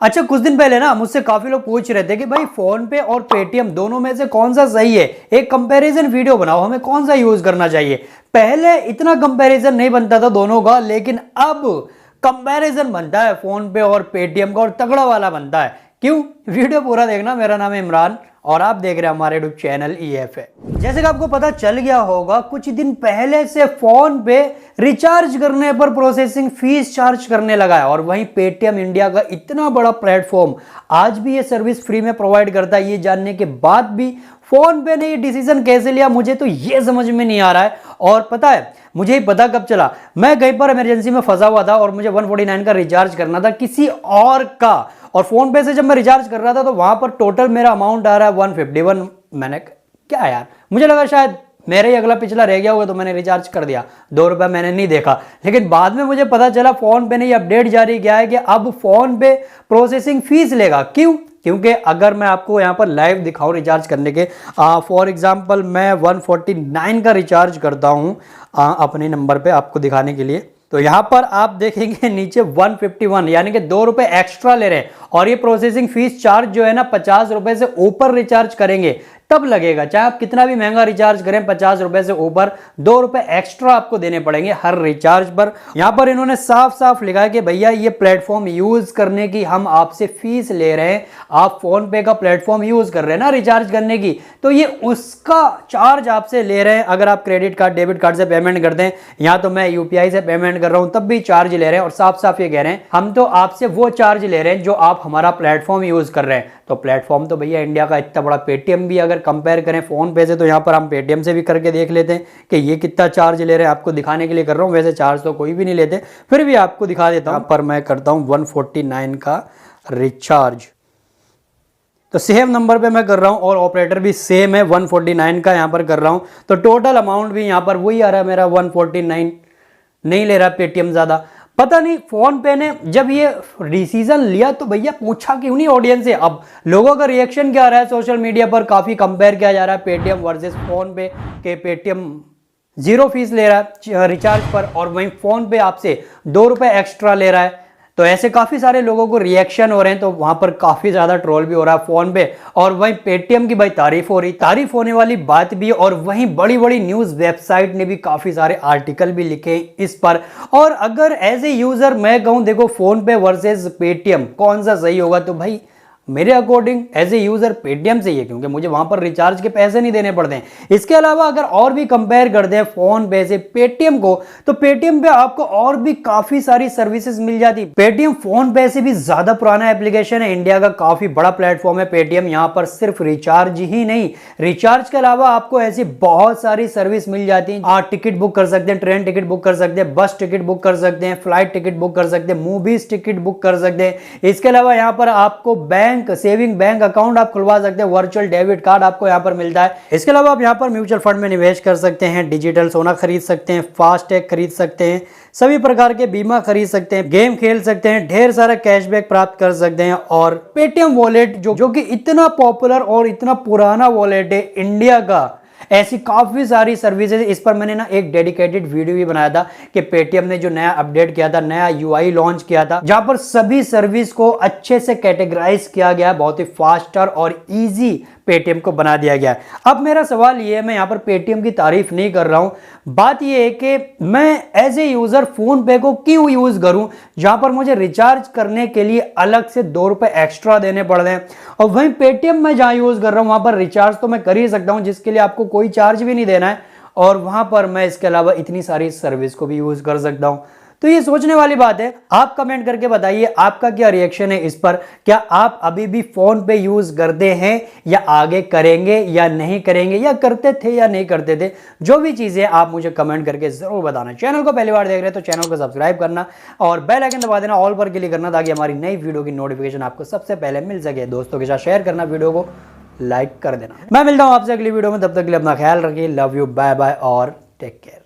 अच्छा, कुछ दिन पहले ना मुझसे काफी लोग पूछ रहे थे कि भाई फोन पे और पेटीएम दोनों में से कौन सा सही है, एक कंपैरिजन वीडियो बनाओ, हमें कौन सा यूज करना चाहिए। पहले इतना कंपैरिजन नहीं बनता था दोनों का, लेकिन अब कंपैरिजन बनता है फोन पे और पेटीएम का, और तगड़ा वाला बनता है। क्यों? वीडियो पूरा देखना। मेरा नाम है इमरान और आप देख रहे हैं हमारे यूट्यूब चैनल EFA। जैसे कि आपको पता चल गया होगा, कुछ दिन पहले से फोन पे रिचार्ज करने पर प्रोसेसिंग फीस चार्ज करने लगा है, और वहीं पेटीएम इंडिया का इतना बड़ा प्लेटफॉर्म आज भी ये सर्विस फ्री में प्रोवाइड करता है। ये जानने के बाद भी फोन पे ने ये डिसीजन कैसे लिया, मुझे तो ये समझ में नहीं आ रहा है। और पता है मुझे ही पता कब चला, मैं कहीं पर इमरजेंसी में फंसा हुआ था और मुझे 149 का रिचार्ज करना था किसी और का, और फोन पे से जब मैं रिचार्ज कर रहा था तो वहां पर टोटल मेरा अमाउंट आ रहा है 151। मैंने क्या यार, मुझे लगा शायद मेरा ही अगला पिछला रह गया होगा तो मैंने रिचार्ज कर दिया, 2 रुपए मैंने नहीं देखा। लेकिन बाद में मुझे पता चला फोन पे ने ये अपडेट जारी किया है कि अब फोन पे प्रोसेसिंग फीस लेगा। क्यों? क्योंकि अगर मैं आपको यहाँ पर लाइव दिखाऊं रिचार्ज करने के, फॉर एग्जांपल मैं 149 का रिचार्ज करता हूँ अपने नंबर पे आपको दिखाने के लिए, तो यहाँ पर आप देखेंगे नीचे 151 यानी कि 2 रुपए एक्स्ट्रा ले रहे हैं, और ये प्रोसेसिंग फीस चार्ज जो है ना 50 रुपए से ऊपर रिचार्ज करेंगे तब लगेगा। चाहे आप कितना भी महंगा रिचार्ज करें, 50 रुपए से ऊपर 2 रुपए एक्स्ट्रा आपको देने पड़ेंगे हर रिचार्ज पर। यहां पर इन्होंने साफ साफ लिखा है कि भैया ये प्लेटफॉर्म यूज करने की हम आपसे फीस ले रहे हैं। आप फोन पे का प्लेटफॉर्म यूज कर रहे हैं ना रिचार्ज करने की, तो ये उसका चार्ज आपसे ले रहे हैं। अगर आप क्रेडिट कार्ड डेबिट कार्ड से पेमेंट करते हैं, या तो मैं UPI से पेमेंट कर रहा हूं तब भी चार्ज ले रहे हैं, और साफ साफ ये कह रहे हैं हम तो आपसे वो चार्ज ले रहे हैं जो आप हमारा प्लेटफॉर्म यूज कर रहे हैं। तो प्लेटफॉर्म तो भैया इंडिया का इतना बड़ा पेटीएम भी अगर कंपेयर करें फोन पे से, तो यहां पर हम पेटीएम से भी करके देख लेते हैं कि ये कितना चार्ज ले रहे हैं। आपको दिखाने के लिए कर रहा हूं, वैसे चार्ज तो कोई भी नहीं लेते, फिर भी आपको दिखा देता हूं। पर मैं करता हूं 149 का रिचार्ज, तो सेम नंबर पे मैं कर रहा हूं और ऑपरेटर भी सेम है, 149 का यहां पर कर रहा हूं। तो टोटल अमाउंट भी यहां पर वही आ रहा है मेरा 149, नहीं ले रहा पेटीएम ज्यादा। पता नहीं फोन पे ने जब ये डिसीजन लिया तो भैया पूछा क्यों नहीं ऑडियंस से। अब लोगों का रिएक्शन क्या आ रहा है, सोशल मीडिया पर काफी कंपेयर किया जा रहा है पेटीएम वर्सेस फोन पे, के पेटीएम 0 फीस ले रहा है रिचार्ज पर, और वहीं फोन पे आपसे 2 रुपए एक्स्ट्रा ले रहा है। तो ऐसे काफी सारे लोगों को रिएक्शन हो रहे हैं, तो वहां पर काफी ज्यादा ट्रोल भी हो रहा है फोन पे, और वहीं पेटीएम की भाई तारीफ हो रही, तारीफ होने वाली बात भी। और वहीं बड़ी बड़ी न्यूज वेबसाइट ने भी काफी सारे आर्टिकल भी लिखे इस पर। और अगर एज ए यूजर मैं कहूं, देखो फोन पे वर्सेस पेटीएम कौन सा सही होगा, तो भाई मेरे according as a user Paytm से ही है, क्योंकि मुझे वहां पर रिचार्ज के पैसे नहीं देने पड़ते हैं। इसके अलावा अगर और भी कंपेयर करते हैं फोन पे से पेटीएम को, तो पेटीएम पे आपको और भी काफी सारी सर्विसेज मिल जाती। पेटीएम फोन पे से भी ज्यादा पुराना एप्लीकेशन है, इंडिया का काफी बड़ा प्लेटफॉर्म है पेटीएम। यहां पर सिर्फ रिचार्ज ही नहीं, रिचार्ज के अलावा आपको ऐसी बहुत सारी सर्विस मिल जाती है। आप टिकट बुक कर सकते हैं, ट्रेन टिकट बुक कर सकते हैं, बस टिकट बुक कर सकते हैं, फ्लाइट टिकट बुक कर सकते हैं, मूवीज टिकट बुक कर सकते हैं। इसके अलावा यहां पर आपको सेविंग बैंक अकाउंट आप खुलवा सकते हैं, वर्चुअल डेबिट कार्ड आपको यहां पर मिलता है। इसके अलावा आप यहां पर म्यूचुअल फंड में निवेश कर सकते हैं, डिजिटल सोना खरीद सकते हैं, फास्टैग खरीद सकते हैं, सभी प्रकार के बीमा खरीद सकते हैं, गेम खेल सकते हैं, ढेर सारा कैशबैक प्राप्त कर सकते हैं। और पेटीएम वॉलेट जो कि इतना पॉपुलर और इतना पुराना वॉलेट है इंडिया का, ऐसी काफी सारी सर्विसेज। इस पर मैंने ना एक डेडिकेटेड वीडियो भी बनाया था कि पेटीएम ने जो नया अपडेट किया था, नया UI लॉन्च किया था, जहां पर सभी सर्विस को अच्छे से कैटेगराइज किया गया, बहुत ही फास्टर और इजी पेटीएम को बना दिया गया है। अब मेरा सवाल ये है, मैं यहां पर पेटीएम की तारीफ नहीं कर रहा हूं, बात यह है कि मैं एज ए यूजर फोन पे को क्यों यूज करूं, जहां पर मुझे रिचार्ज करने के लिए अलग से 2 रुपए एक्स्ट्रा देने पड़ रहे हैं। और वहीं पेटीएम में जहां यूज कर रहा हूं वहां पर रिचार्ज तो मैं कर ही सकता हूं, जिसके लिए आपको कोई चार्ज भी नहीं देना है, और वहां पर मैं इसके अलावा इतनी सारी सर्विस को भी यूज कर सकता हूं। तो ये सोचने वाली बात है। आप कमेंट करके बताइए आपका क्या रिएक्शन है इस पर। क्या आप अभी भी फोन पे यूज करते हैं, या आगे करेंगे या नहीं करेंगे, या करते थे या नहीं करते थे? जो भी चीजें आप मुझे कमेंट करके जरूर बताना। चैनल को पहली बार देख रहे हैं तो चैनल को सब्सक्राइब करना और बेल आइकन दबा देना, ऑल पर क्लिक करना, ताकि हमारी नई वीडियो की नोटिफिकेशन आपको सबसे पहले मिल सके। दोस्तों के साथ शेयर करना, वीडियो को लाइक कर देना। मैं मिलता हूं आपसे अगली वीडियो में, तब तक के लिए अपना ख्याल रखिए। लव यू, बाय बाय और टेक केयर।